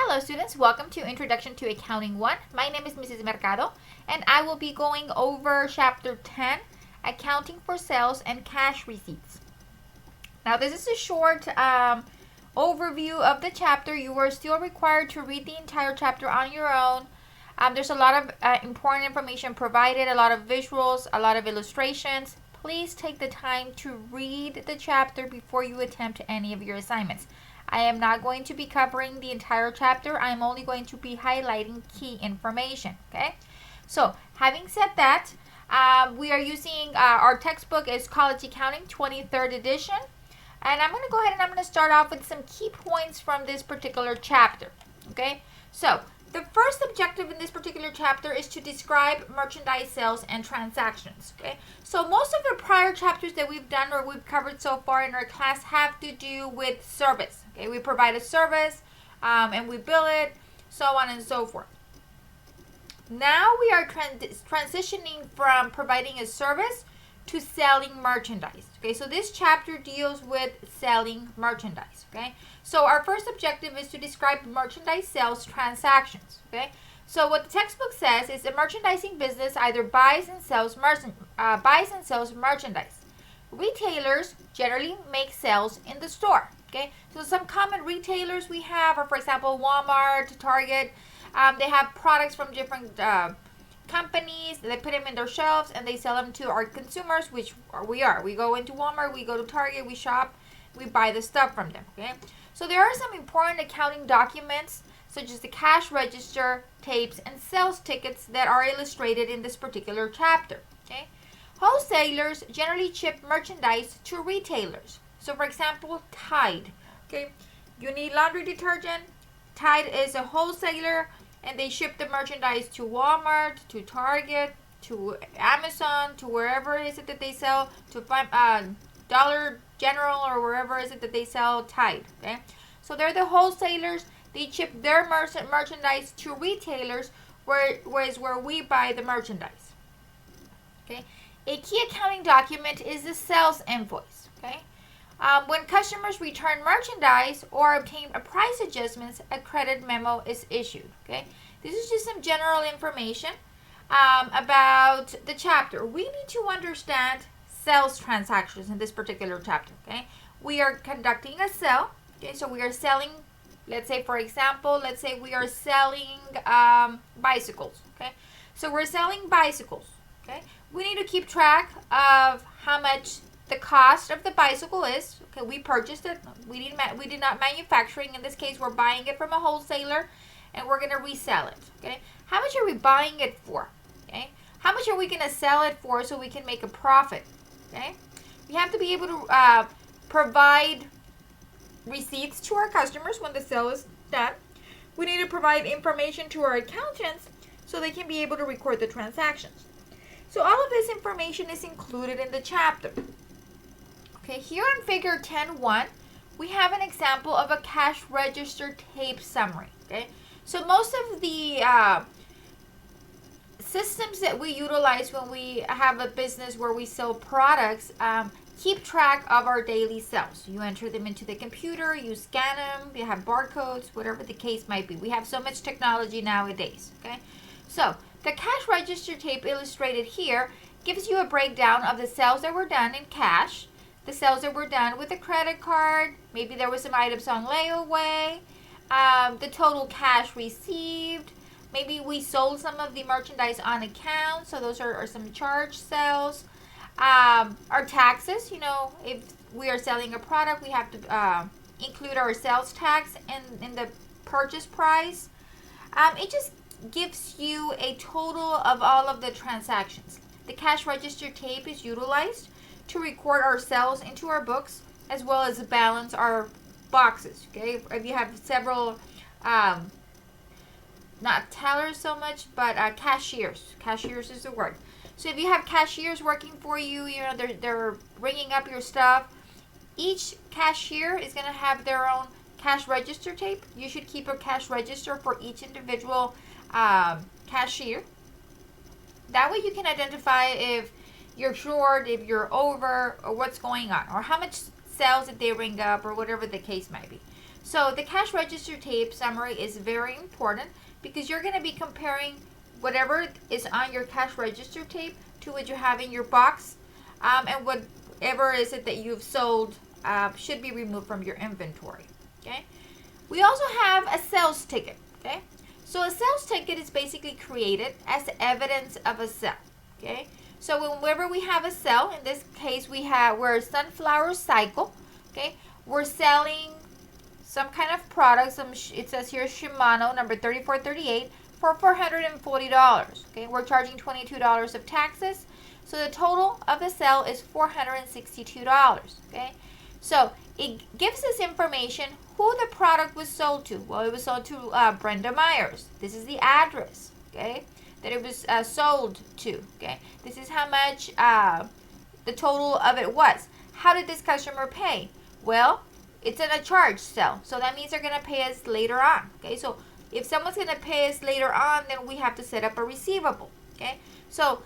Hello students, welcome to Introduction to Accounting 1. My name is Mrs. Mercado and I will be going over Chapter 10, Accounting for Sales and Cash Receipts. Now this is a short overview of the chapter. You are still required to read the entire chapter on your own. There's a lot of important information provided, a lot of visuals, a lot of illustrations. Please take the time to read the chapter before you attempt any of your assignments. I am not going to be covering the entire chapter. I'm only going to be highlighting key information, okay? So, having said that, we are using our textbook is College Accounting 23rd edition. And I'm going to go ahead and I'm going to start off with some key points from this particular chapter, okay? So, the first objective in this particular chapter is to describe merchandise sales and transactions, okay? So most of the prior chapters that we've done or we've covered so far in our class have to do with service, okay? We provide a service and we bill it, so on and so forth. Now we are transitioning from providing a service to selling merchandise, okay? So this chapter deals with selling merchandise, okay? So our first objective is to describe merchandise sales transactions, okay? So what the textbook says is a merchandising business either buys and sells merchandise. Retailers generally make sales in the store, okay? So some common retailers we have are, for example, Walmart, Target. They have products from different companies. They put them in their shelves and they sell them to our consumers, which we are. We go into Walmart, we go to Target, we shop, we buy the stuff from them, okay? So there are some important accounting documents such as the cash register, tapes, and sales tickets that are illustrated in this particular chapter, okay? Wholesalers generally ship merchandise to retailers. So for example, Tide, okay? You need laundry detergent. Tide is a wholesaler and they ship the merchandise to Walmart, to Target, to Amazon, to wherever it is that they sell, to Dollar General or wherever is it that they sell Tide, okay? So they're the wholesalers. They ship their merchandise to retailers, where we buy the merchandise, okay? A key accounting document is the sales invoice, okay? When customers return merchandise or obtain a price adjustments, a credit memo is issued, okay? This is just some general information about the chapter. We need to understand sales transactions in this particular chapter, okay? We are conducting a sale, okay? So we are selling, let's say for example, let's say we are selling bicycles, okay? So we're selling bicycles, okay? We need to keep track of how much the cost of the bicycle is, okay? We purchased it, we did not manufacturing. In this case, we're buying it from a wholesaler and we're going to resell it, okay? How much are we buying it for, okay? How much are we going to sell it for so we can make a profit? Okay, we have to be able to provide receipts to our customers when the sale is done. We need to provide information to our accountants so they can be able to record the transactions. So all of this information is included in the chapter. Okay, here on figure 10.1, we have an example of a cash register tape summary. Okay, so most of the systems that we utilize when we have a business where we sell products keep track of our daily sales. You enter them into the computer, you scan them, you have barcodes, whatever the case might be. We have so much technology nowadays, okay? So the cash register tape illustrated here gives you a breakdown of the sales that were done in cash, the sales that were done with a credit card, maybe there were some items on layaway, the total cash received. Maybe we sold some of the merchandise on account, so those are some charge sales. Our taxes, you know, if we are selling a product, we have to include our sales tax in the purchase price. It just gives you a total of all of the transactions. The cash register tape is utilized to record our sales into our books as well as balance our boxes, okay? If you have several not tellers so much, but cashiers. Cashiers is the word. So if you have cashiers working for you, you know, they're ringing up your stuff. Each cashier is going to have their own cash register tape. You should keep a cash register for each individual cashier. That way you can identify if you're short, if you're over, or what's going on, or how much sales did they ring up, or whatever the case might be. So the cash register tape summary is very important because you're going to be comparing whatever is on your cash register tape to what you have in your box, and whatever is it that you've sold should be removed from your inventory. Okay. We also have a sales ticket. Okay. So a sales ticket is basically created as evidence of a sale. Okay. So whenever we have a sale, in this case we're Sunflower Cycle. Okay. We're selling some kind of product. It says here Shimano number 3438 for $440. Okay. We're charging $22 of taxes. So the total of the sale is $462. Okay. So it gives us information who the product was sold to. Well, it was sold to Brenda Myers. This is the address, okay, that it was sold to. Okay, this is how much the total of it was. How did this customer pay? Well, it's in a charge sale, so that means they're gonna pay us later on. Okay, so if someone's gonna pay us later on, then we have to set up a receivable. Okay, so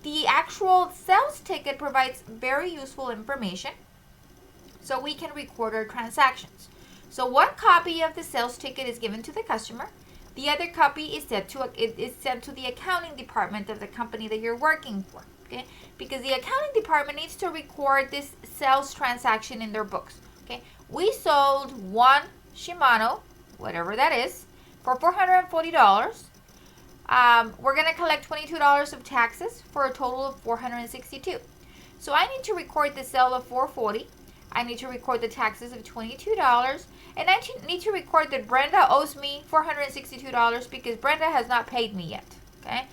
the actual sales ticket provides very useful information, so we can record our transactions. So one copy of the sales ticket is given to the customer. The other copy is sent to the accounting department of the company that you're working for. Okay, because the accounting department needs to record this sales transaction in their books. Okay, we sold one Shimano, whatever that is, for $440. We're gonna collect $22 of taxes for a total of $462. So I need to record the sale of $440. I need to record the taxes of $22, and I need to record that Brenda owes me $462 because Brenda has not paid me yet. Okay,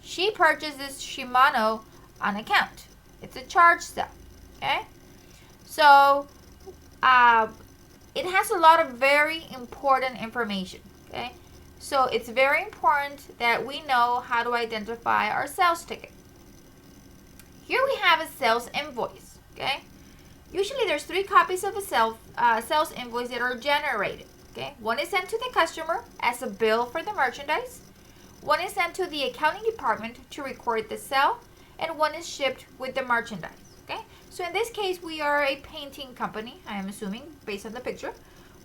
she purchased this Shimano on account. It's a charge sale. Okay, so it has a lot of very important information. Okay, so it's very important that we know how to identify our sales ticket. Here we have a sales invoice. Okay. Usually there's 3 copies of a sales invoice that are generated. Okay, one is sent to the customer as a bill for the merchandise, one is sent to the accounting department to record the sale, and one is shipped with the merchandise. Okay, so in this case we are a painting company, I am assuming, based on the picture.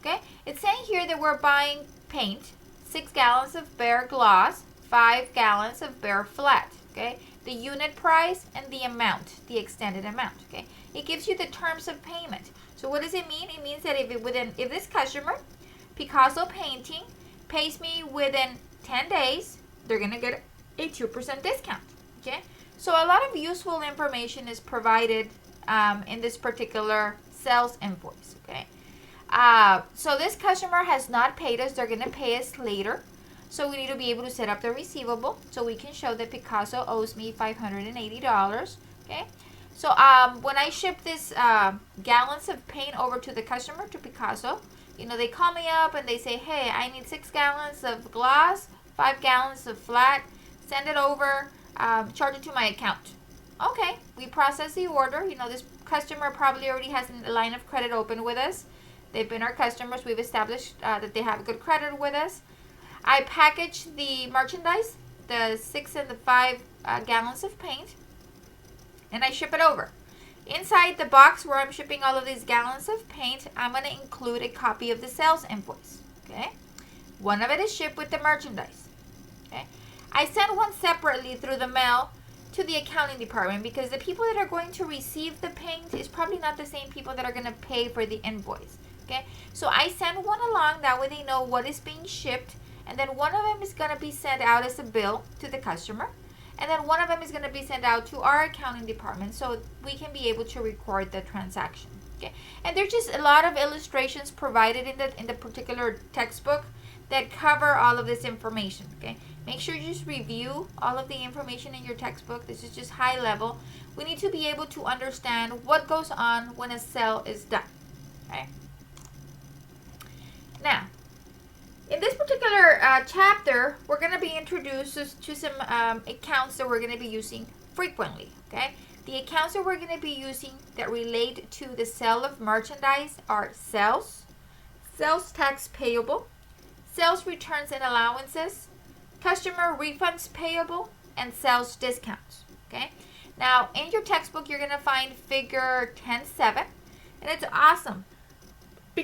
Okay, it's saying here that we're buying paint, 6 gallons of bare gloss, 5 gallons of bare flat. Okay, the unit price and the amount, the extended amount. Okay, it gives you the terms of payment. So what does it mean? It means that if this customer, Picasso Painting, pays me within 10 days, they're gonna get a 2% discount. Okay, so a lot of useful information is provided in this particular sales invoice. Okay, so this customer has not paid us. They're gonna pay us later. So we need to be able to set up the receivable so we can show that Picasso owes me $580. Okay, so when I ship this gallons of paint over to the customer, to Picasso, they call me up and they say, hey, I need 6 gallons of gloss, 5 gallons of flat, send it over, charge it to my account. Okay, we process the order. This customer probably already has a line of credit open with us. They've been our customers. We've established that they have good credit with us. I package the merchandise, the 6 and the 5 gallons of paint, and I ship it over. Inside the box where I'm shipping all of these gallons of paint, I'm going to include a copy of the sales invoice. Okay, one of it is shipped with the merchandise. Okay, I send one separately through the mail to the accounting department because the people that are going to receive the paint is probably not the same people that are going to pay for the invoice. Okay, so I send one along, that way they know what is being shipped. And then one of them is going to be sent out as a bill to the customer. And then one of them is going to be sent out to our accounting department so we can be able to record the transaction. Okay. And there's just a lot of illustrations provided in the particular textbook that cover all of this information. Okay. Make sure you just review all of the information in your textbook. This is just high level. We need to be able to understand what goes on when a sale is done. Okay. Now, in this particular chapter, we're going to be introduced to some accounts that we're going to be using frequently. Okay, the accounts that we're going to be using that relate to the sale of merchandise are sales tax payable, sales returns and allowances, customer refunds payable, and sales discounts. Okay, now in your textbook, you're going to find figure 10.7, and it's awesome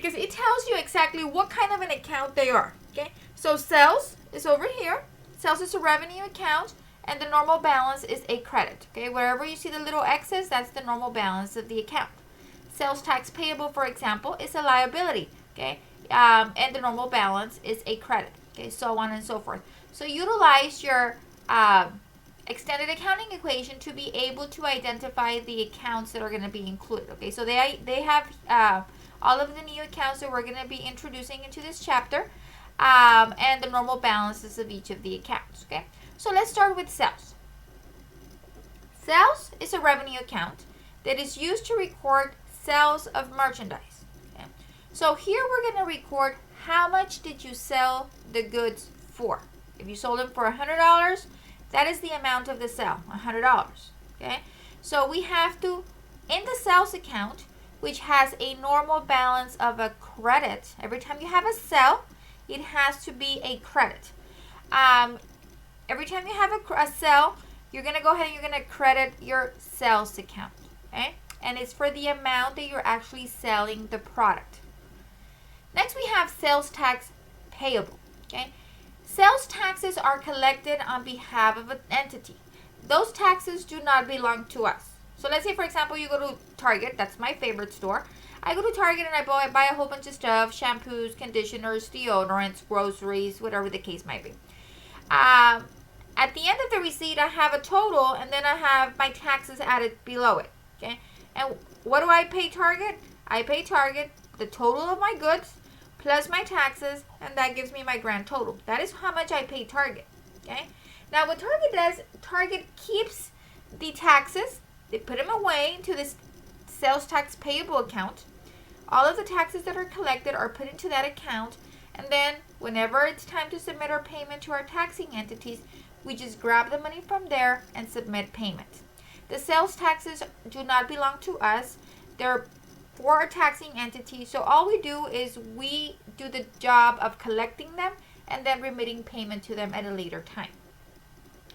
because it tells you exactly what kind of an account they are. Okay, so sales is over here. Sales is a revenue account, and the normal balance is a credit. Okay, wherever you see the little X's, that's the normal balance of the account. Sales tax payable, for example, is a liability. Okay, and the normal balance is a credit. Okay, so on and so forth. So utilize your extended accounting equation to be able to identify the accounts that are going to be included. Okay, so they have all of the new accounts that we're going to be introducing into this chapter, and the normal balances of each of the accounts. Okay, so let's start with sales. Sales is a revenue account that is used to record sales of merchandise. Okay? So here we're going to record how much did you sell the goods for. If you sold them for $100, that is the amount of the sale, $100. Okay, so we have to, in the sales account, which has a normal balance of a credit, every time you have a sale, it has to be a credit. Every time you have a sale, you're going to go ahead and you're going to credit your sales account. Okay, and it's for the amount that you're actually selling the product. Next, we have sales tax payable. Okay, sales taxes are collected on behalf of an entity. Those taxes do not belong to us. So let's say, for example, you go to Target. That's my favorite store. I go to Target and I buy a whole bunch of stuff: shampoos, conditioners, deodorants, groceries, whatever the case might be. At the end of the receipt, I have a total, and then I have my taxes added below it. Okay, and what do I pay Target? I pay Target the total of my goods plus my taxes, and that gives me my grand total. That is how much I pay Target. Okay, now what Target does, Target keeps the taxes. They put them away into this sales tax payable account. All of the taxes that are collected are put into that account, and then whenever it's time to submit our payment to our taxing entities, we just grab the money from there and submit payment. The sales taxes do not belong to us. They're for our taxing entity. So all we do is we do the job of collecting them and then remitting payment to them at a later time.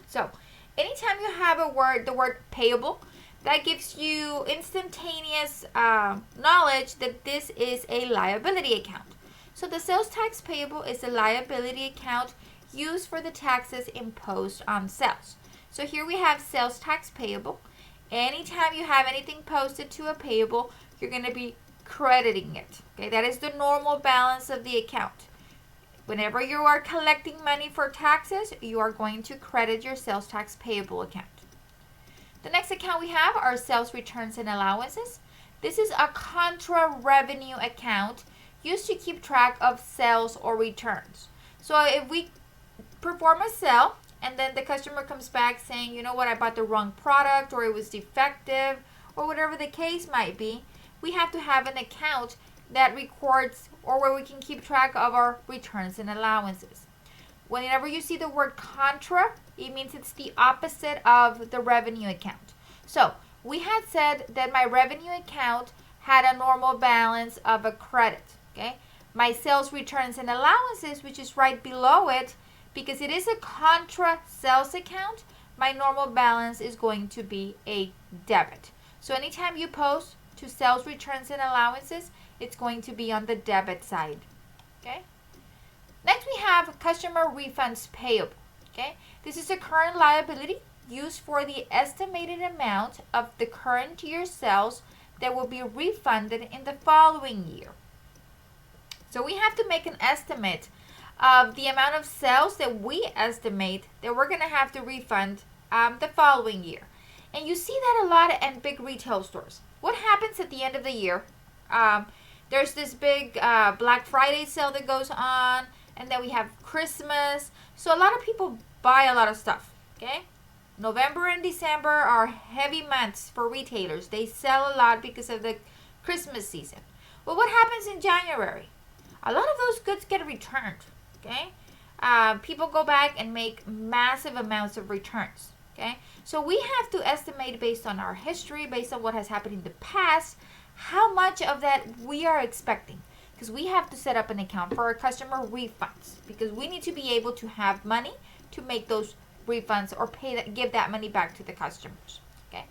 So anytime you have the word payable, that gives you instantaneous knowledge that this is a liability account. So the sales tax payable is a liability account used for the taxes imposed on sales. So here we have sales tax payable. Anytime you have anything posted to a payable, you're going to be crediting it. Okay, that is the normal balance of the account. Whenever you are collecting money for taxes, you are going to credit your sales tax payable account. The next account we have are sales returns and allowances. This is a contra revenue account used to keep track of sales or returns. So if we perform a sale and then the customer comes back saying, you know what, I bought the wrong product, or it was defective, or whatever the case might be, we have to have an account that records, or where we can keep track of our returns and allowances. Whenever you see the word contra, it means it's the opposite of the revenue account. So we had said that my revenue account had a normal balance of a credit. Okay, my sales returns and allowances, which is right below it, because it is a contra sales account, my normal balance is going to be a debit. So anytime you post to sales returns and allowances, it's going to be on the debit side. Okay. Next we have customer refunds payable. Okay. This is a current liability used for the estimated amount of the current year's sales that will be refunded in the following year. So we have to make an estimate of the amount of sales that we estimate that we're going to have to refund the following year. And you see that a lot in big retail stores. What happens at the end of the year? There's this big Black Friday sale that goes on, and then we have Christmas. So a lot of people buy a lot of stuff, okay? November and December are heavy months for retailers. They sell a lot because of the Christmas season. Well, what happens in January? A lot of those goods get returned, okay? People go back and make massive amounts of returns, okay? So we have to estimate based on our history, based on what has happened in the past, how much of that we are expecting. Because we have to set up an account for our customer refunds, because we need to be able to have money to make those refunds or give that money back to the customers. Okay.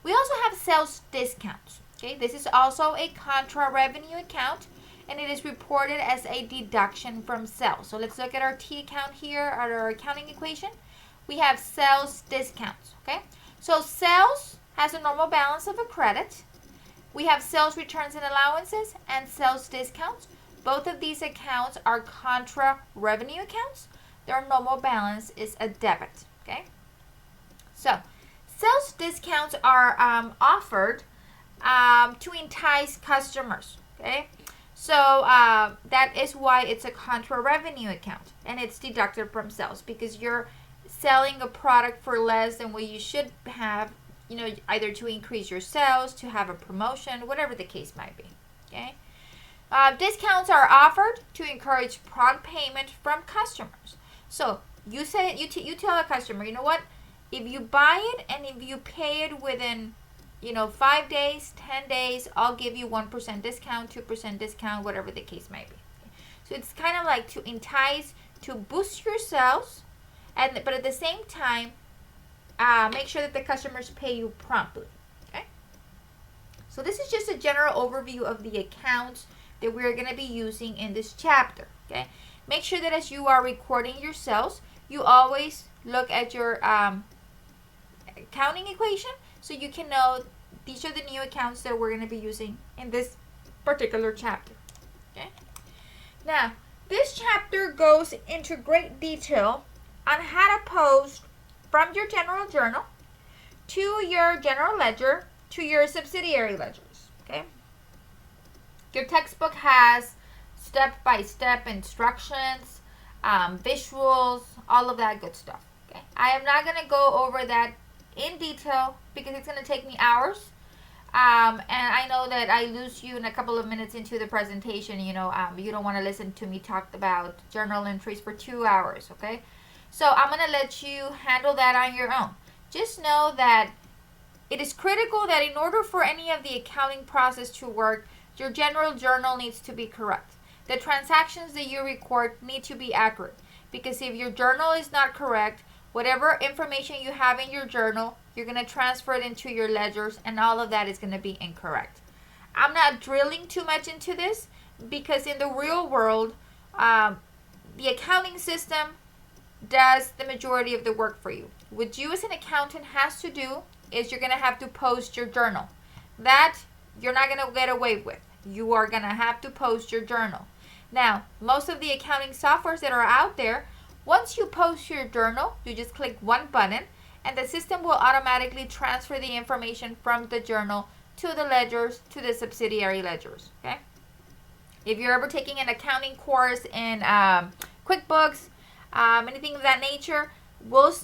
We also have sales discounts. Okay. This is also a contra revenue account, and it is reported as a deduction from sales. So let's look at our T account here, at our accounting equation. We have sales discounts, okay? So sales has a normal balance of a credit. We have sales returns and allowances and sales discounts. Both of these accounts are contra revenue accounts. Their normal balance is a debit, okay? So sales discounts are offered to entice customers, okay? So that is why it's a contra revenue account, and it's deducted from sales because you're selling a product for less than what you should have, you know, either to increase your sales, to have a promotion, whatever the case might be, okay? Discounts are offered to encourage prompt payment from customers. So you say you tell a customer, you know what? If you buy it and if you pay it within, 5 days, 10 days, I'll give you 1% discount, 2% discount, whatever the case might be. So it's kind of like to entice, to boost your sales, but at the same time, make sure that the customers pay you promptly. Okay. So this is just a general overview of the accounts that we're going to be using in this chapter. Okay. Make sure that as you are recording your sales, you always look at your accounting equation so you can know these are the new accounts that we're going to be using in this particular chapter. Okay. Now, this chapter goes into great detail on how to post from your general journal to your general ledger to your subsidiary ledgers. Okay. Your textbook has step-by-step instructions, visuals, all of that good stuff. Okay. I am not going to go over that in detail because it's going to take me hours. And I know that I lose you in a couple of minutes into the presentation. You don't want to listen to me talk about journal entries for 2 hours. Okay. So I'm going to let you handle that on your own. Just know that it is critical that in order for any of the accounting process to work, your general journal needs to be correct. The transactions that you record need to be accurate, because if your journal is not correct, whatever information you have in your journal, you're going to transfer it into your ledgers, and all of that is going to be incorrect. I'm not drilling too much into this because in the real world, the accounting system does the majority of the work for you. What you as an accountant has to do is you're going to have to post your journal. That you're not going to get away with. You are going to have to post your journal. Now, most of the accounting softwares that are out there, once you post your journal, you just click one button and the system will automatically transfer the information from the journal to the ledgers, to the subsidiary ledgers. Okay? If you're ever taking an accounting course in QuickBooks, anything of that nature,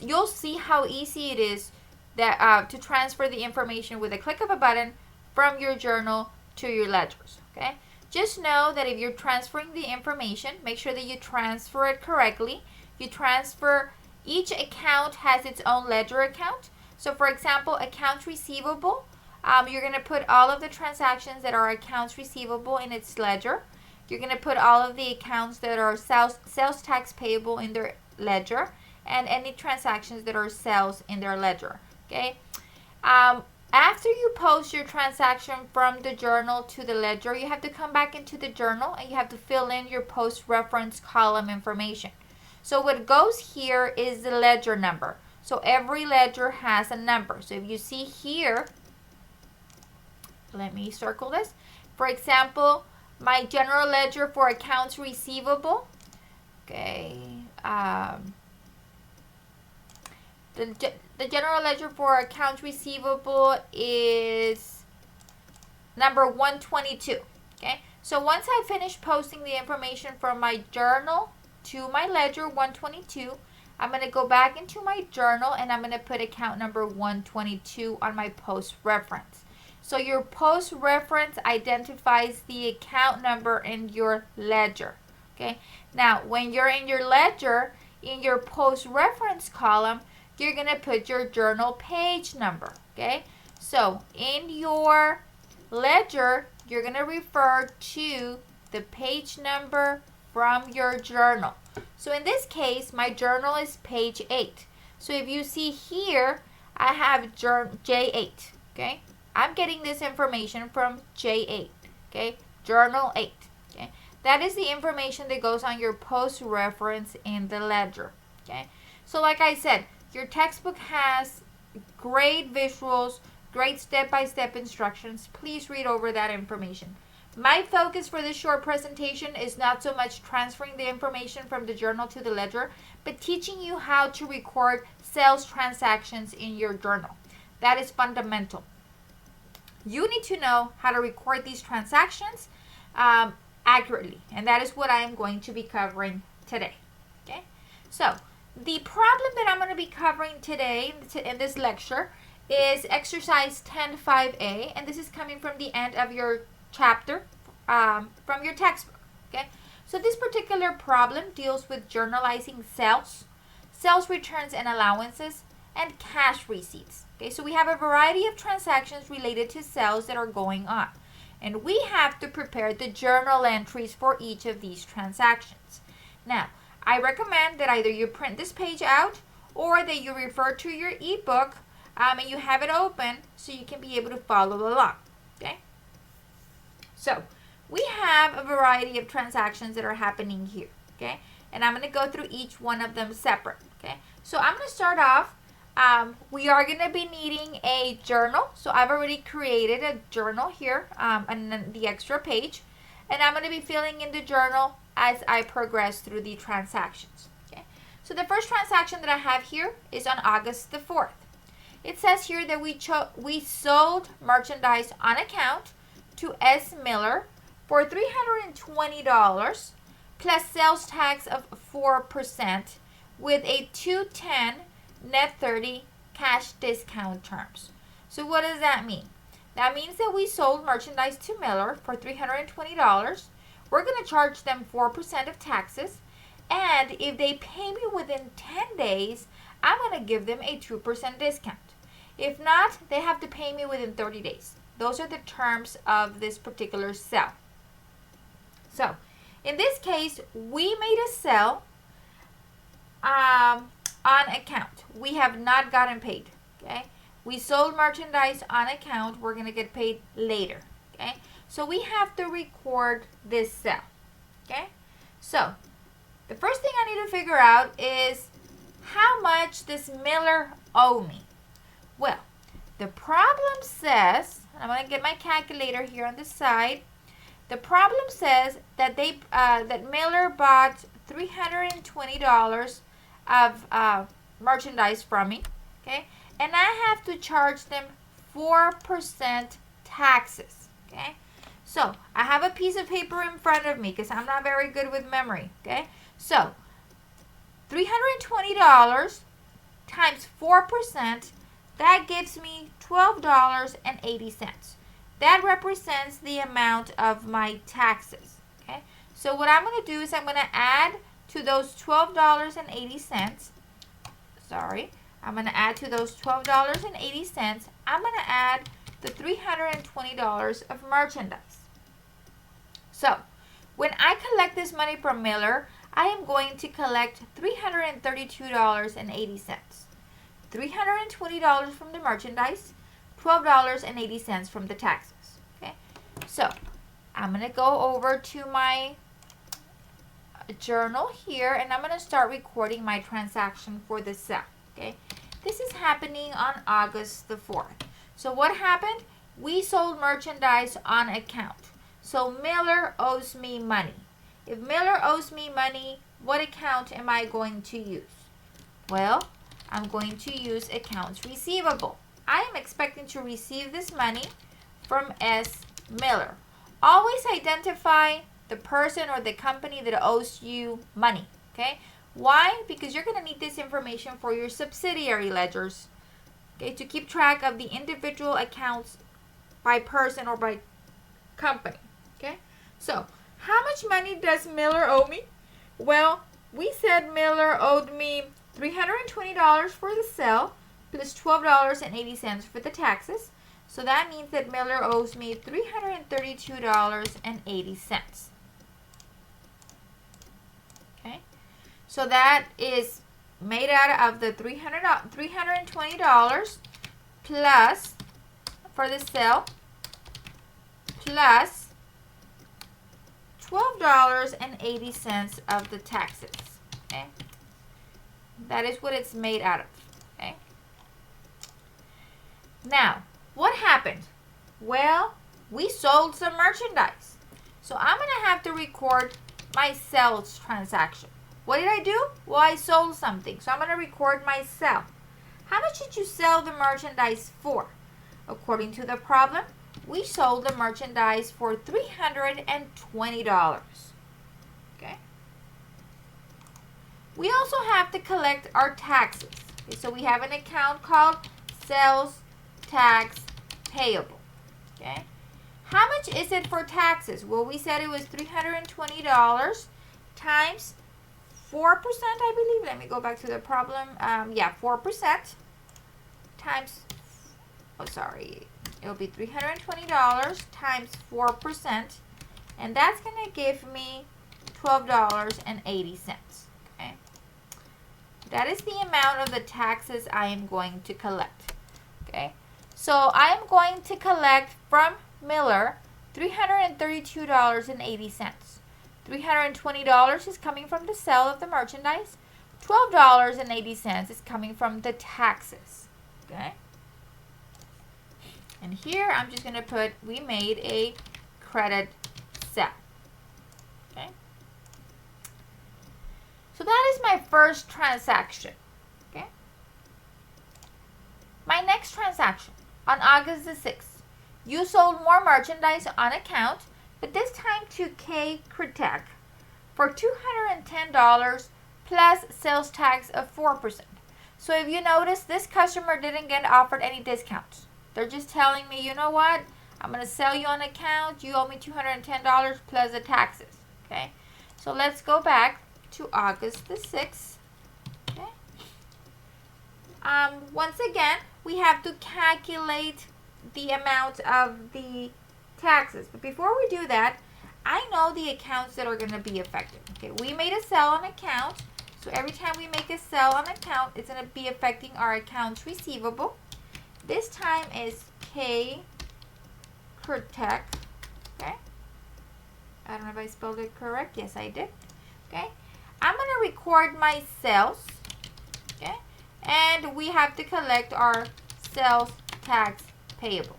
you'll see how easy it is that to transfer the information with a click of a button from your journal to your ledgers. Okay? Just know that if you're transferring the information, make sure that you transfer it correctly. Each account has its own ledger account. So for example, accounts receivable, you're going to put all of the transactions that are accounts receivable in its ledger. You're going to put all of the accounts that are sales tax payable in their ledger, and any transactions that are sales in their ledger. Okay. After you post your transaction from the journal to the ledger, you have to come back into the journal and you have to fill in your post-reference column information. So what goes here is the ledger number. So every ledger has a number. So if you see here, let me circle this. For example, my general ledger for accounts receivable. Okay. The general ledger for accounts receivable is number 122. Okay. So once I finish posting the information from my journal to my ledger 122, I'm going to go back into my journal and I'm going to put account number 122 on my post reference. So your post reference identifies the account number in your ledger. Okay. Now, when you're in your ledger, in your post reference column, you're going to put your journal page number. Okay. So in your ledger, you're going to refer to the page number from your journal. So in this case, my journal is page 8. So if you see here, I have J8. Okay. I'm getting this information from J8. Okay. Journal 8. Okay. That is the information that goes on your post reference in the ledger. Okay, so like I said, your textbook has great visuals, great step-by-step instructions. Please read over that information. My focus for this short presentation is not so much transferring the information from the journal to the ledger, but teaching you how to record sales transactions in your journal. That is fundamental. You need to know how to record these transactions accurately, and that is what I am going to be covering today. Okay, so the problem that I'm going to be covering today in this lecture is exercise 10.5a, and this is coming from the end of your chapter from your textbook. Okay, so this particular problem deals with journalizing sales returns and allowances, and cash receipts. Okay, so we have a variety of transactions related to sales that are going on, and we have to prepare the journal entries for each of these transactions. Now, I recommend that either you print this page out or that you refer to your ebook and you have it open so you can be able to follow along. Okay, so we have a variety of transactions that are happening here. Okay, and I'm going to go through each one of them separate. Okay, so I'm going to start off. We are going to be needing a journal. So I've already created a journal here and then the extra page. And I'm going to be filling in the journal as I progress through the transactions. Okay. So the first transaction that I have here is on August the 4th. It says here that we sold merchandise on account to S. Miller for $320 plus sales tax of 4% with a 210 net 30 cash discount terms. So what does that mean? That means that we sold merchandise to Miller for $320. We're going to charge them 4% of taxes, and if they pay me within 10 days, I'm going to give them a 2% discount. If not, they have to pay me within 30 days. Those are the terms of this particular sale. So in this case, we made a sale on account. We have not gotten paid. Okay, we sold merchandise on account. We're going to get paid later. Okay, so we have to record this sale. Okay, so the first thing I need to figure out is how much does Miller owe me? Well, the problem says, I'm going to get my calculator here on the side. The problem says that that Miller bought $320 of merchandise from me, okay, and I have to charge them 4% taxes. Okay, so I have a piece of paper in front of me because I'm not very good with memory. Okay, so $320 times 4%, that gives me $12.80. That represents the amount of my taxes. Okay, so what I'm going to do is I'm going to add to those $12.80. I'm going to add to those $12.80. I'm going to add the $320 of merchandise. So when I collect this money from Miller, I am going to collect $332.80. $320 from the merchandise, $12.80 from the taxes. Okay, so I'm going to go over to my journal here, and I'm going to start recording my transaction for the sale. Okay, this is happening on August the 4th. So what happened? We sold merchandise on account. So Miller owes me money. If Miller owes me money, what account am I going to use? Well, I'm going to use accounts receivable. I am expecting to receive this money from S. Miller. Always identify the person or the company that owes you money. Okay? Why? Because you're going to need this information for your subsidiary ledgers. Okay? To keep track of the individual accounts by person or by company. Okay? So, how much money does Miller owe me? Well, we said Miller owed me $320 for the sale plus $12.80 for the taxes. So that means that Miller owes me $332.80. Okay, so that is made out of the $320 plus for the sale plus $12.80 of the taxes. Okay? That is what it's made out of. Okay? Now, what happened? Well, we sold some merchandise. So I'm going to have to record my sales transaction. What did I do? Well, I sold something. So I'm going to record my sell. How much did you sell the merchandise for? According to the problem, we sold the merchandise for $320. Okay. We also have to collect our taxes. Okay, so we have an account called sales tax payable. Okay. How much is it for taxes? Well, we said it was $320 times 4%, I believe. Let me go back to the problem. 4% times, it'll be $320 times 4%, and that's going to give me $12.80. Okay? That is the amount of the taxes I am going to collect. Okay? So I am going to collect from Miller $332.80. $320 is coming from the sale of the merchandise. $12.80 is coming from the taxes. Okay? And here I'm just going to put, we made a credit sale. Okay? So that is my first transaction. Okay? My next transaction, on August the 6th, you sold more merchandise on account, but this time to K Critek for $210 plus sales tax of 4%. So if you notice, this customer didn't get offered any discounts. They're just telling me, you know what? I'm going to sell you on account. You owe me $210 plus the taxes. Okay? So let's go back to August the 6th. Okay? Once again, we have to calculate the amount of the taxes. But before we do that, I know the accounts that are going to be affected. Okay, we made a sell on account. So every time we make a sell on account, it's going to be affecting our accounts receivable. This time is K Critek. Okay. I don't know if I spelled it correct. Yes, I did. Okay. I'm going to record my sales. Okay. And we have to collect our sales tax payable.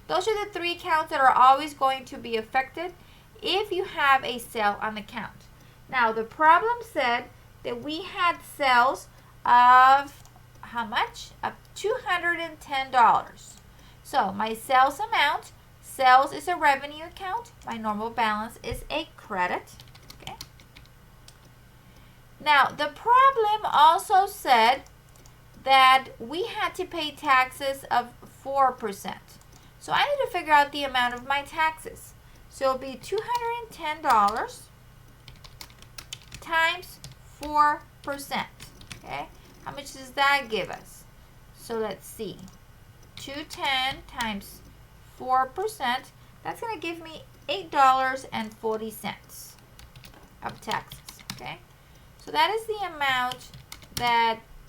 Those are the three accounts that are always going to be affected if you have a sale on account. Now, the problem said that we had sales of how much? Of $210. So, my sales amount, sales is a revenue account. My normal balance is a credit. Okay. Now, the problem also said that we had to pay taxes of 4%. So I need to figure out the amount of my taxes. So it'll be $210 times 4%. Okay? How much does that give us? So let's see. 210 times 4%. That's going to give me $8.40 of taxes. Okay? So that is the amount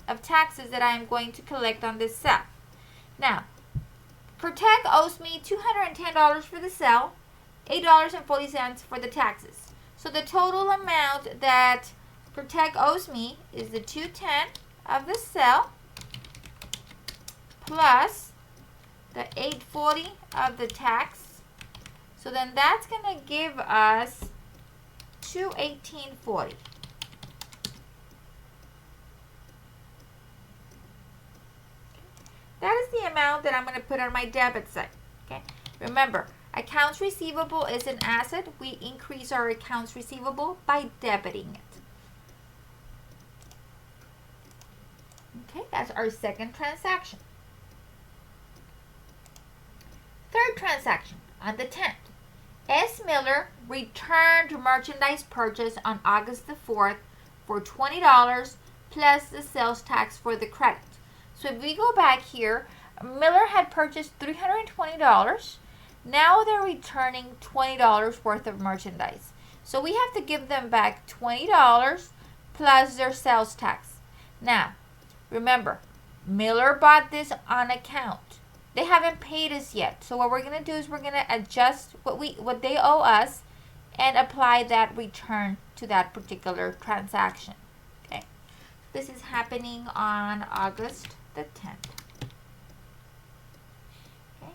of taxes that I am going to collect on this sale. Now, Critek owes me $210 for the sale, $8.40 for the taxes. So the total amount that Critek owes me is the $210 of the sale plus the $8.40 of the tax. So then that's going to give us $218.40. That is the amount that I'm going to put on my debit side. Okay. Remember, accounts receivable is an asset. We increase our accounts receivable by debiting it. Okay, that's our second transaction. Third transaction, on the 10th. S. Miller returned merchandise purchase on August the 4th for $20 plus the sales tax for the credit. So if we go back here, Miller had purchased $320. Now they're returning $20 worth of merchandise. So we have to give them back $20 plus their sales tax. Now, remember, Miller bought this on account. They haven't paid us yet. So what we're going to do is we're going to adjust what they owe us and apply that return to that particular transaction. Okay, this is happening on August the 10th. Okay,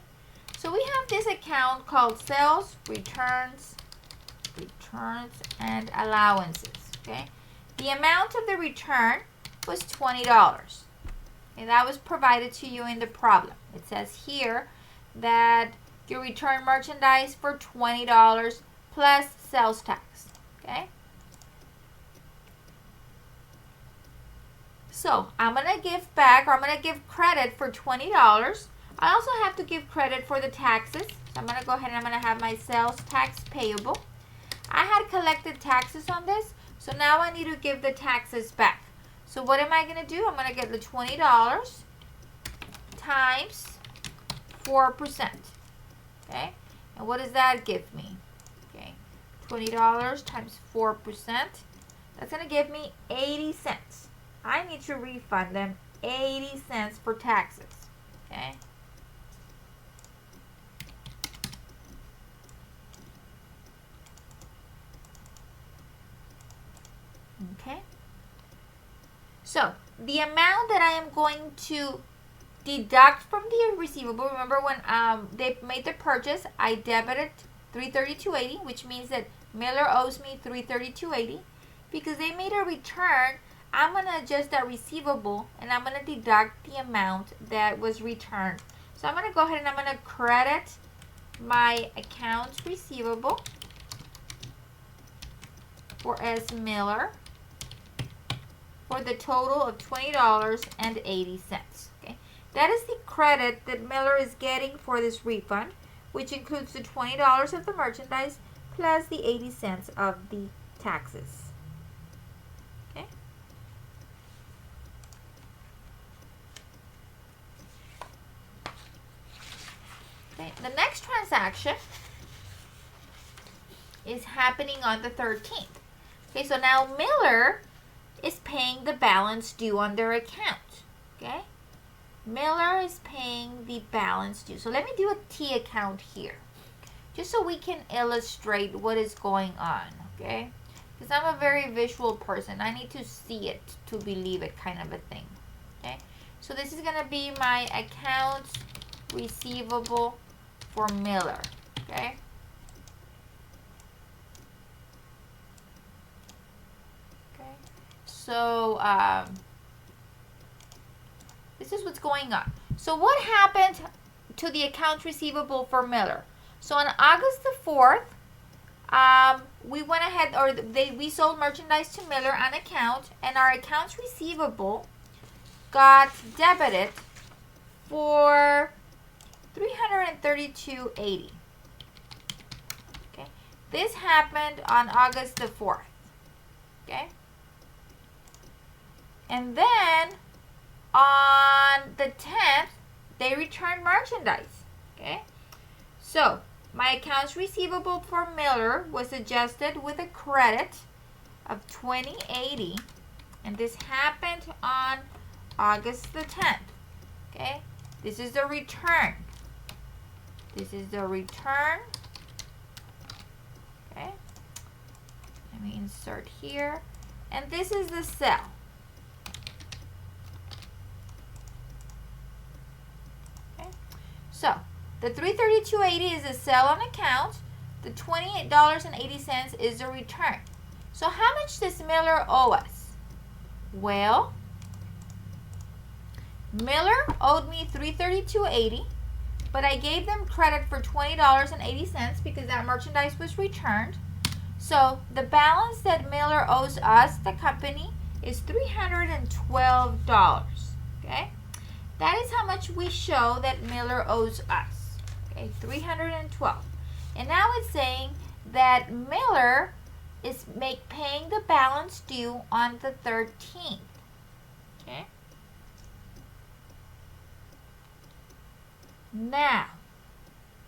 so we have this account called sales, returns, and allowances. Okay, the amount of the return was $20. And that was provided to you in the problem. It says here that you return merchandise for $20 plus sales tax. Okay? So I'm going to give back, or I'm going to give credit for $20. I also have to give credit for the taxes. So I'm going to go ahead and I'm going to have my sales tax payable. I had collected taxes on this, so now I need to give the taxes back. So what am I going to do? I'm going to get the $20 times 4%. Okay? And what does that give me? Okay, $20 times 4%. That's going to give me 80 cents. I need to refund them 80 cents for taxes. Okay? Okay? So, the amount that I am going to deduct from the receivable, remember when they made the purchase, I debited $332.80, which means that Miller owes me $332.80. Because they made a return, I'm going to adjust that receivable and I'm going to deduct the amount that was returned. So I'm going to go ahead and I'm going to credit my accounts receivable for S. Miller for the total of $20.80. Okay, that is the credit that Miller is getting for this refund, which includes the $20 of the merchandise plus the 80 cents of the taxes. Okay. Okay, the next transaction is happening on the 13th. Okay, so now Miller is paying the balance due on their account. Okay, Miller is paying the balance due. So let me do a T account here, just so we can illustrate what is going on. Okay, because I'm a very visual person. I need to see it to believe it, kind of a thing. Okay, so this is gonna be my accounts receivable for Miller. Okay. So this is what's going on. So what happened to the accounts receivable for Miller? So on August the 4th, we went ahead, or we sold merchandise to Miller on account, and our accounts receivable got debited for $332.80. Okay, this happened on August the 4th. Okay. And then on the 10th, they returned merchandise. Okay, so my accounts receivable for Miller was adjusted with a credit of $20.80, and this happened on August the 10th. Okay, this is the return. This is the return. Okay, let me insert here, and this is the sell. So, the $332.80 is a sell on account. The $28.80 is the return. So, how much does Miller owe us? Well, Miller owed me $332.80, but I gave them credit for $20.80 because that merchandise was returned. So, the balance that Miller owes us, the company, is $312. Okay? That is how much we show that Miller owes us. Okay, $312. And now it's saying that Miller is paying the balance due on the 13th. Okay. Now,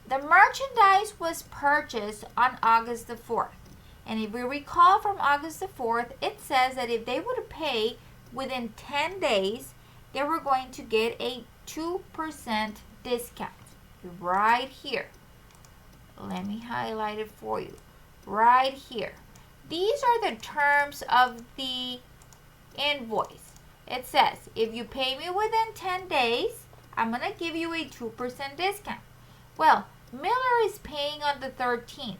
the merchandise was purchased on August the 4th. And if we recall from August the 4th, it says that if they would pay within 10 days, they were going to get a 2% discount right here. Let me highlight it for you. right here. These are the terms of the invoice. It says, if you pay me within 10 days, I'm going to give you a 2% discount. Well, Miller is paying on the 13th,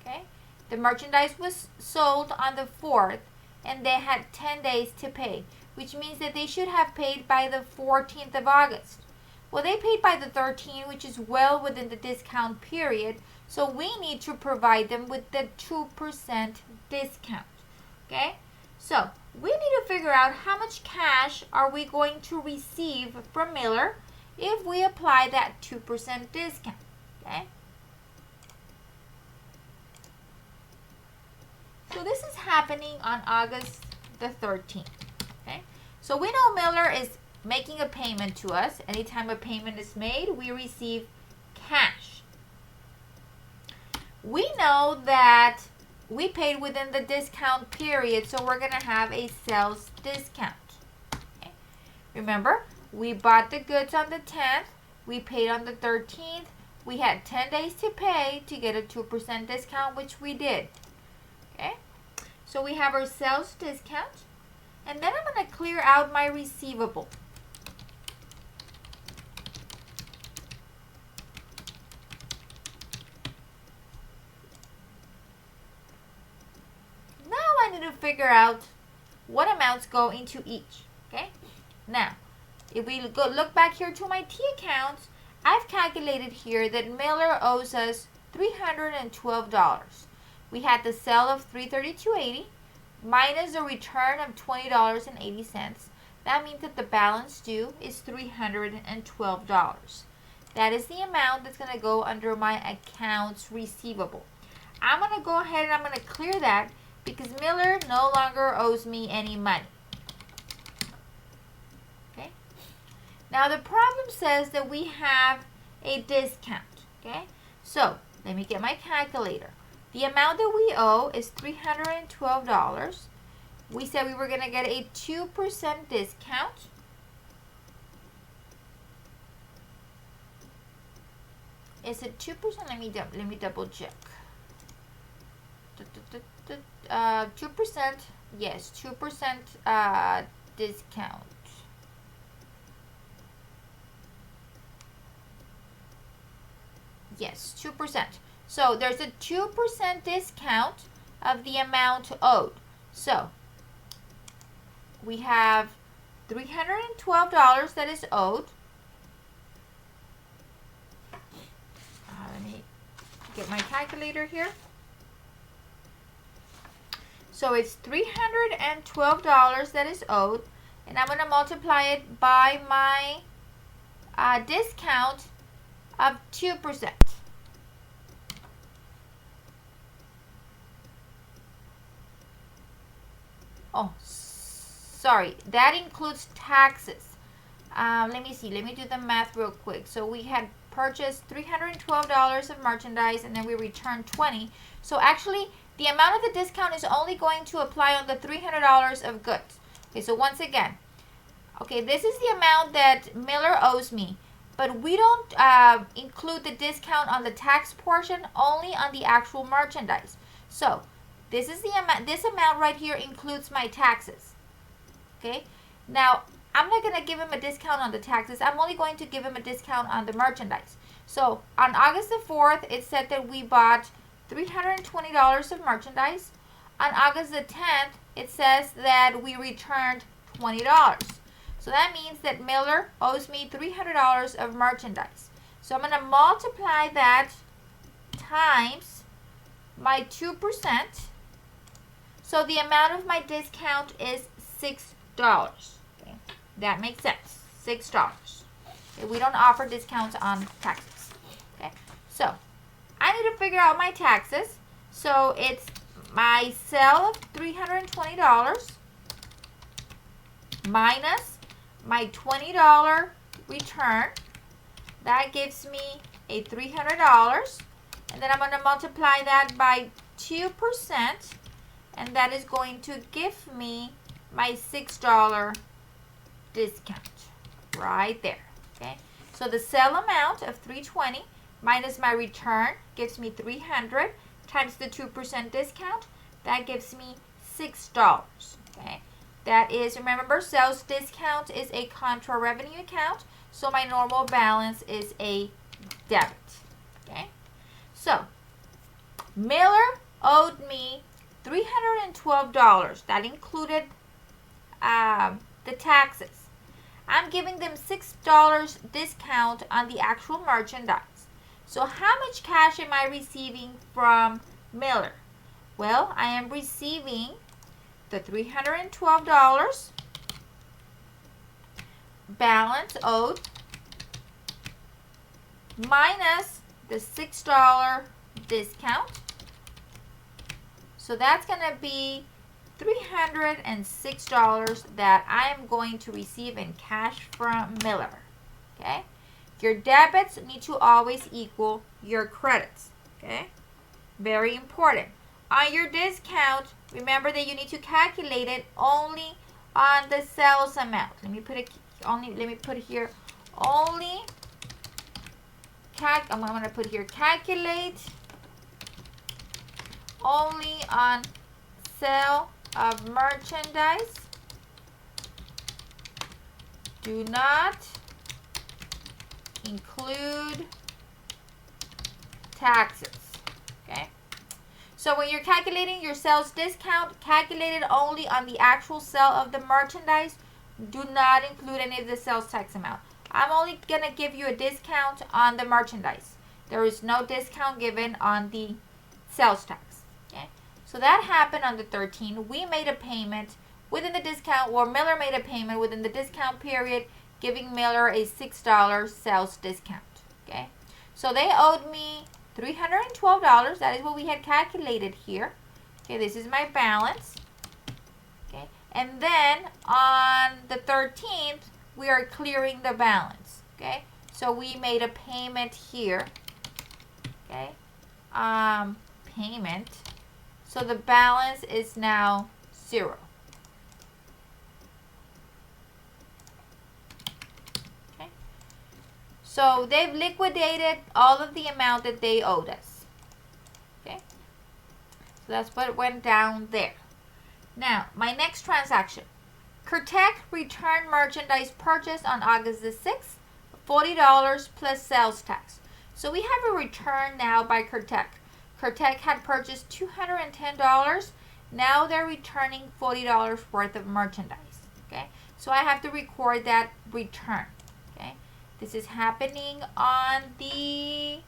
okay? The merchandise was sold on the 4th, and they had 10 days to pay, which means that they should have paid by the 14th of August. Well, they paid by the 13th, which is well within the discount period, so we need to provide them with the 2% discount, okay? So, we need to figure out how much cash are we going to receive from Miller if we apply that 2% discount, okay? So this is happening on August the 13th, okay? So we know Miller is making a payment to us. Anytime a payment is made, we receive cash. We know that we paid within the discount period, so we're going to have a sales discount. Okay? Remember, we bought the goods on the 10th. We paid on the 13th. We had 10 days to pay to get a 2% discount, which we did. Okay? So we have our sales discount. And then I'm going to clear out my receivable. Now I need to figure out what amounts go into each. Okay? Now, if we look back here to my T accounts, I've calculated here that Miller owes us $312. We had the sale of $332.80 minus the return of $20.80. That means that the balance due is $312. That is the amount that's going to go under my accounts receivable. I'm going to go ahead and I'm going to clear that because Miller no longer owes me any money. Okay? Now the problem says that we have a discount. Okay? So let me get my calculator. The amount that we owe is $312. We said we were going to get a 2% discount. Is it 2%? Let me double check. 2%. Yes, 2% discount. Yes, 2%. So there's a 2% discount of the amount owed. So we have $312 that is owed. Let me get my calculator here. So it's $312 that is owed, and I'm going to multiply it by my discount of 2%. Oh, sorry, that includes taxes. Let me see, let me do the math real quick. So we had purchased $312 of merchandise and then we returned $20. So actually, the amount of the discount is only going to apply on the $300 of goods. Okay, so once again, okay, this is the amount that Miller owes me, but we don't include the discount on the tax portion, only on the actual merchandise. So this is the amount. This amount right here includes my taxes. Okay. Now I'm not going to give him a discount on the taxes. I'm only going to give him a discount on the merchandise. So on August the 4th, it said that we bought $320 of merchandise. On August the 10th, it says that we returned $20. So that means that Miller owes me $300 of merchandise. So I'm going to multiply that times my 2%. So the amount of my discount is $6. Okay? That makes sense. $6. Okay? We don't offer discounts on taxes. Okay? So I need to figure out my taxes. So it's my sale of $320 minus my $20 return. That gives me a $300. And then I'm going to multiply that by 2%. And that is going to give me my $6 discount right there. Okay. So the sale amount of $320 minus my return gives me $300 times the 2% discount, that gives me $6. Okay, that is, remember, sales discount is a contra revenue account, so my normal balance is a debit. Okay, so Miller owed me $312. That included the taxes. I'm giving them $6 discount on the actual merchandise. So how much cash am I receiving from Miller? Well, I am receiving the $312 balance owed minus the $6 discount. So that's going to be $306 that I am going to receive in cash from Miller. Okay? Your debits need to always equal your credits. Okay? Very important. On your discount, remember that you need to calculate it only on the sales amount. Let me put it here. I'm going to put here calculate only on sale of merchandise. Do not include taxes. Okay? So when you're calculating your sales discount, calculate it only on the actual sale of the merchandise. Do not include any of the sales tax amount. I'm only going to give you a discount on the merchandise. There is no discount given on the sales tax. Okay? So that happened on the 13th. We made a payment within the discount, or Miller made a payment within the discount period, giving Miller a $6 sales discount. Okay? So they owed me $312. That is what we had calculated here. Okay, this is my balance. Okay, and then on the 13th, we are clearing the balance. Okay, so we made a payment here. Okay, payment. So the balance is now 0. Okay, so they've liquidated all of the amount that they owed us. Okay, so that's what went down there. Now, my next transaction. Kertech returned merchandise purchased on August the 6th, $40 plus sales tax. So we have a return now by Kertech. Kertech had purchased $210. Now they're returning $40 worth of merchandise. Okay, so I have to record that return. Okay, this is happening on the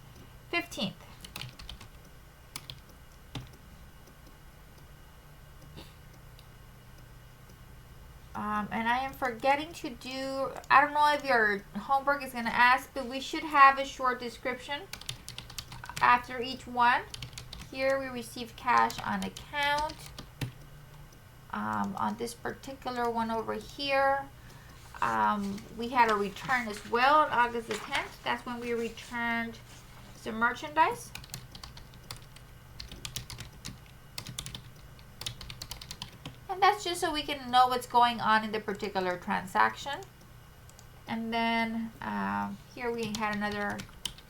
15th. And I am forgetting to do, I don't know if your homework is going to ask, but we should have a short description after each one. Here we received cash on account. On this particular one over here, we had a return as well on August the 10th. That's when we returned some merchandise. And that's just so we can know what's going on in the particular transaction. And then here we had another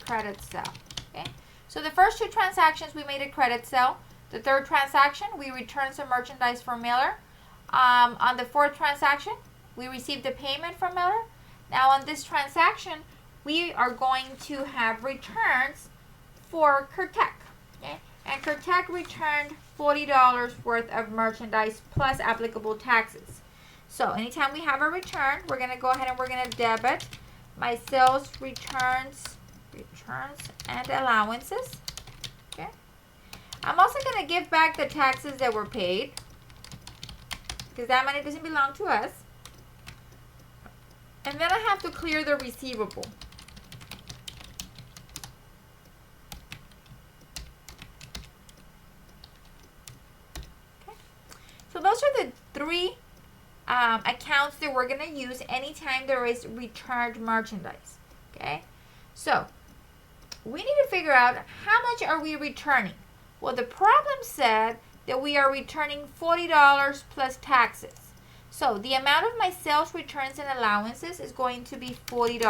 credit sale. Okay, so the first two transactions we made a credit sale. The third transaction we returned some merchandise from Miller. On the fourth transaction we received a payment from Miller. Now on this transaction we are going to have returns for Kertech. Okay, and Kertech returned $40 worth of merchandise plus applicable taxes. So anytime we have a return, we're going to go ahead and we're going to debit my sales returns and allowances. Okay. I'm also going to give back the taxes that were paid because that money doesn't belong to us. And then I have to clear the receivable. So those are the three accounts that we're going to use anytime there is returned merchandise. Okay, so we need to figure out how much are we returning. Well, the problem said that we are returning $40 plus taxes. So the amount of my sales returns and allowances is going to be $40.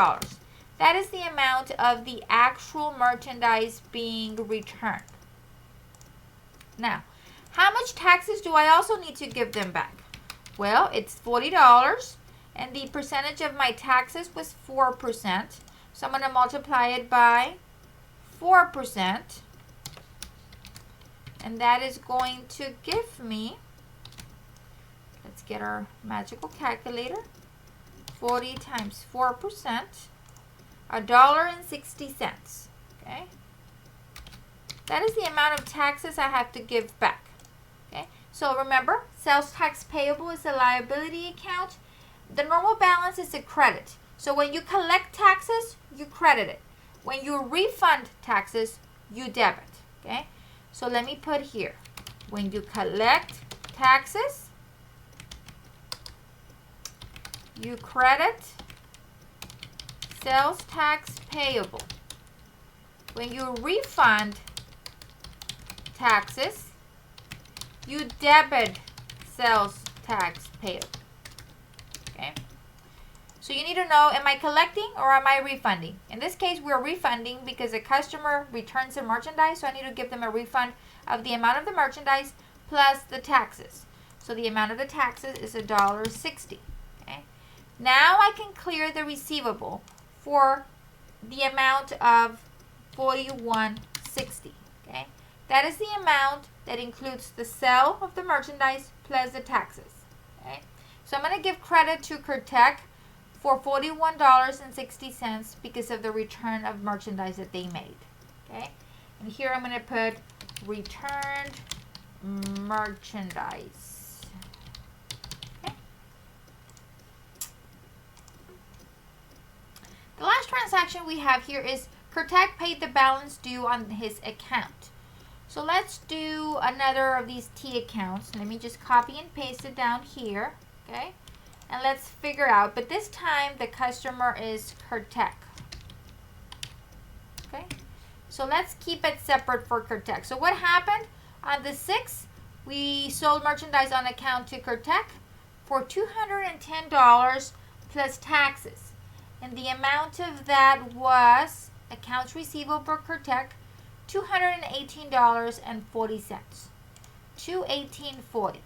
That is the amount of the actual merchandise being returned. Now, how much taxes do I also need to give them back? Well, it's $40, and the percentage of my taxes was 4%. So I'm going to multiply it by 4. And that is going to give me, let's get our magical calculator, 40 times 4%, $1.60. Okay? That is the amount of taxes I have to give back. Okay? So remember, sales tax payable is a liability account. The normal balance is a credit. So when you collect taxes, you credit it. When you refund taxes, you debit. Okay? So let me put here, when you collect taxes, you credit sales tax payable. When you refund taxes, you debit sales tax payable. Okay? So you need to know, am I collecting or am I refunding? In this case, we're refunding because the customer returns the merchandise, so I need to give them a refund of the amount of the merchandise plus the taxes. So the amount of the taxes is $1.60. Okay? Now I can clear the receivable for the amount of $41.60. Okay? That is the amount that includes the sale of the merchandise plus the taxes. Okay? So I'm going to give credit to Kertech for $41.60 because of the return of merchandise that they made. Okay? And here I'm going to put returned merchandise. Okay? The last transaction we have here is Kertech paid the balance due on his account. So let's do another of these T accounts. Let me just copy and paste it down here. Okay? And let's figure out, but this time the customer is Kertech. Okay? So let's keep it separate for Kertech. So what happened? On the 6th, we sold merchandise on account to Kertech for $210 plus taxes. And the amount of that was accounts receivable for Kertech, $218.40. $218.40.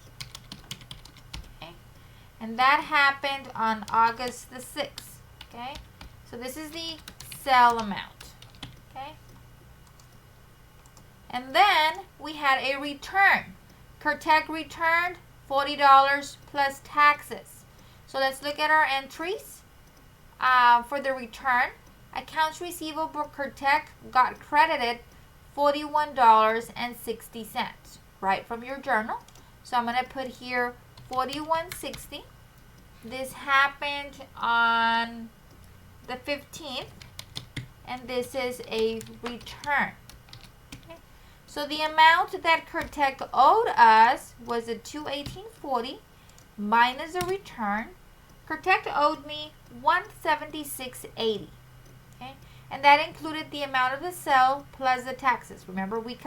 And that happened on August the 6th. Okay? So this is the sale amount. Okay? And then we had a return. Kertech returned $40 plus taxes. So let's look at our entries for the return. Accounts receivable for Kertech got credited $41.60 right from your journal. So I'm going to put here $41.60. This happened on the 15th, and this is a return. Okay. So the amount that Kertech owed us was a $218.40 minus a return. Kertech owed me $176.80. Okay, and that included the amount of the sale plus the taxes. Remember, we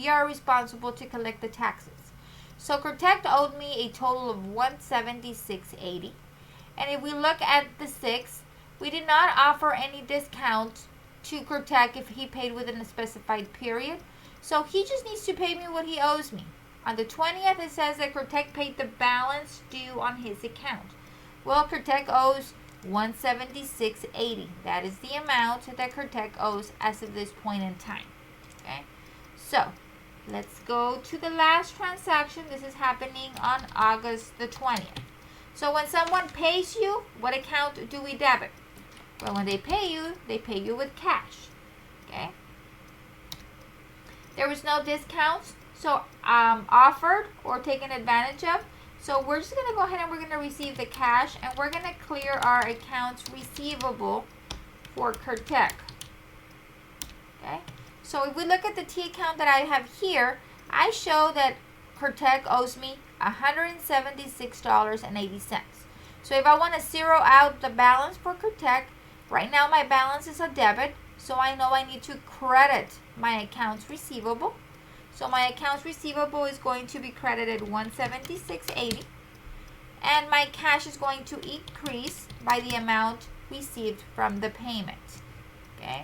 are responsible to collect the taxes. So Kertech owed me a total of $176.80. And if we look at the 6th, we did not offer any discount to Kertech if he paid within a specified period. So he just needs to pay me what he owes me. On the 20th, it says that Kertech paid the balance due on his account. Well, Kertech owes $176.80. That is the amount that Kertech owes as of this point in time. Okay, so let's go to the last transaction. This is happening on August the 20th. So when someone pays you, what account do we debit? Well, when they pay you with cash. Okay. There was no discounts, so offered or taken advantage of. So we're just going to go ahead and we're going to receive the cash, and we're going to clear our accounts receivable for Kertech. Okay. So if we look at the T account that I have here, I show that Kertech owes me $176.80. So if I want to zero out the balance for Kertech, right now my balance is a debit, so I know I need to credit my accounts receivable. So my accounts receivable is going to be credited $176.80, and my cash is going to increase by the amount received from the payment. Okay.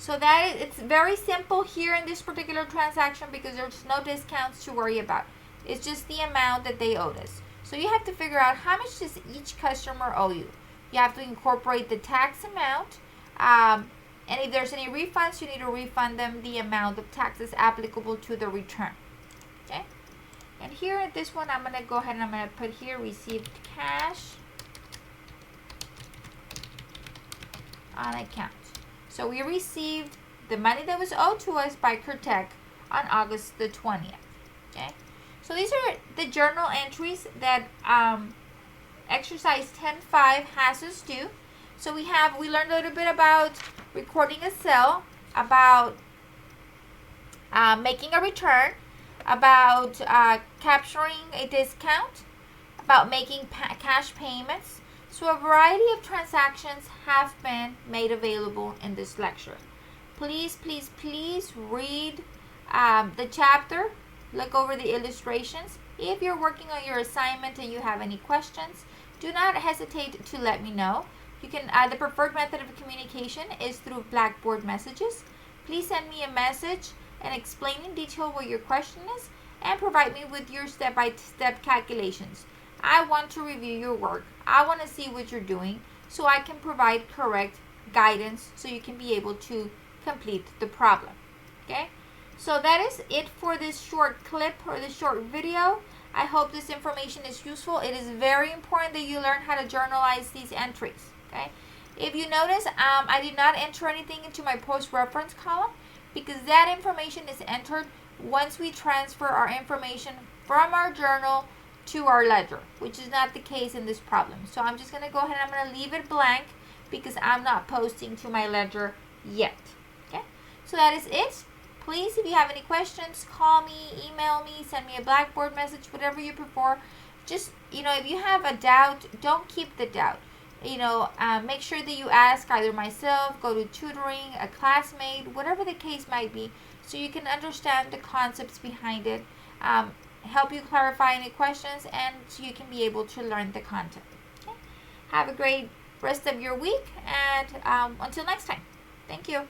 So that it's very simple here in this particular transaction because there's no discounts to worry about. It's just the amount that they owed us. So you have to figure out how much does each customer owe you. You have to incorporate the tax amount. And if there's any refunds, you need to refund them the amount of taxes applicable to the return. Okay? And here at this one, I'm going to go ahead and I'm going to put here received cash on account. So we received the money that was owed to us by Kertech on August the 20th. Okay? So these are the journal entries that exercise 10.5 has us do. So we learned a little bit about recording a sale, about making a return, about capturing a discount, about making cash payments. So a variety of transactions have been made available in this lecture. Please, please, please read the chapter. Look over the illustrations. If you're working on your assignment and you have any questions, do not hesitate to let me know. You can. The preferred method of communication is through Blackboard messages. Please send me a message and explain in detail what your question is and provide me with your step-by-step calculations. I want to review your work. I want to see what you're doing so I can provide correct guidance so you can be able to complete the problem. Okay? So that is it for this short clip or this short video. I hope this information is useful. It is very important that you learn how to journalize these entries. Okay? If you notice, I did not enter anything into my post-reference column because that information is entered once we transfer our information from our journal to our ledger, which is not the case in this problem. So I'm just going to go ahead and I'm going to leave it blank because I'm not posting to my ledger yet. Okay? So that is it. Please, if you have any questions, call me, email me, send me a Blackboard message, whatever you prefer. Just, if you have a doubt, don't keep the doubt. Make sure that you ask either myself, go to tutoring, a classmate, whatever the case might be, so you can understand the concepts behind it, help you clarify any questions, and so you can be able to learn the content. Okay? Have a great rest of your week, and until next time. Thank you.